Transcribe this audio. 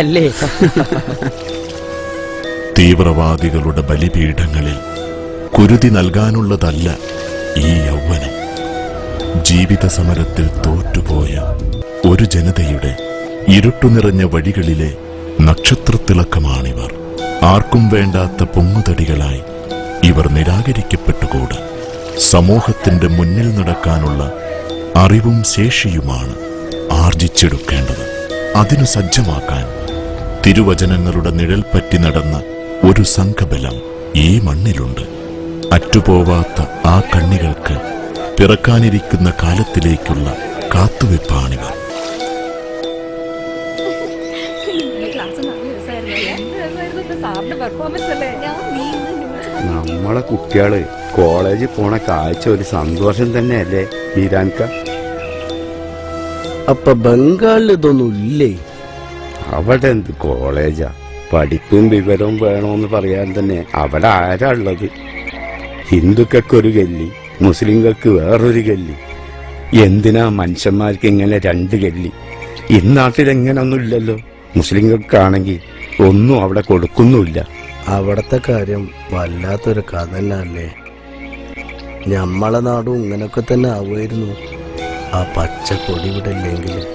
അല്ലേ? തീവ്രവാദികളുടെ ബലിപീഠങ്ങളിൽ കുരുതി നൽകാനുള്ളതല്ല ഈ യൗവനം. ജീവിത സമരത്തിൽ തോറ്റുപോയ ഒരു ജനതയുടെ ഇരുട്ടുനിറഞ്ഞ വഴികളിലെ നക്ഷത്രത്തിളക്കമാണിവർ. ആർക്കും വേണ്ടാത്ത പൊങ്ങുതടികളായി ഇവർ നിരാകരിക്കപ്പെട്ടുകൂടാ. സമൂഹത്തിന്റെ മുന്നിൽ നടക്കാനുള്ള അറിവും ശേഷിയുമാണ് ആർജിച്ചെടുക്കേണ്ടത്. അതിനു സജ്ജമാക്കാൻ തിരുവചനങ്ങളുടെ നിഴൽ പറ്റി നടന്ന ഒരു സംഘബലം ഈ മണ്ണിലുണ്ട്. അറ്റുപോവാത്ത ആ കണ്ണികൾക്ക് പിറക്കാനിരിക്കുന്ന കാലത്തിലേക്കുള്ള കാത്തുവെപ്പാണിവർ. നമ്മളെ കുട്ടികള് കോളേജിൽ പോണ കാഴ്ച ഒരു സന്തോഷം തന്നെയല്ലേ ഈരാൻക? അപ്പൊ ബംഗാളിൽ ഇതൊന്നും ഇല്ലേ? അവിടെ എന്ത് കോളേജാ? പഠിപ്പും വിവരവും വേണോന്ന് പറയാൻ തന്നെ അവിടെ ആരാ ഉള്ളത്? ഹിന്ദുക്കൾക്കൊരു ഗല്ലി, മുസ്ലിങ്ങൾക്ക് വേറൊരു ഗല്ലി. എന്തിനാ മനുഷ്യന്മാർക്ക് ഇങ്ങനെ രണ്ട് ഗല്ലി? ഇന്നാട്ടിൽ എങ്ങനൊന്നുമില്ലല്ലോ. മുസ്ലിങ്ങൾക്കാണെങ്കിൽ ഒന്നും അവിടെ കൊടുക്കുന്നുമില്ല. അവിടത്തെ കാര്യം വല്ലാത്തൊരു കഥ തന്നെ അല്ലേ? ഞമ്മളെ നാടും ഇങ്ങനൊക്കെ തന്നെ ആവുമായിരുന്നു ആ പച്ച കൊടി ഇവിടെ ഇല്ലെങ്കിൽ.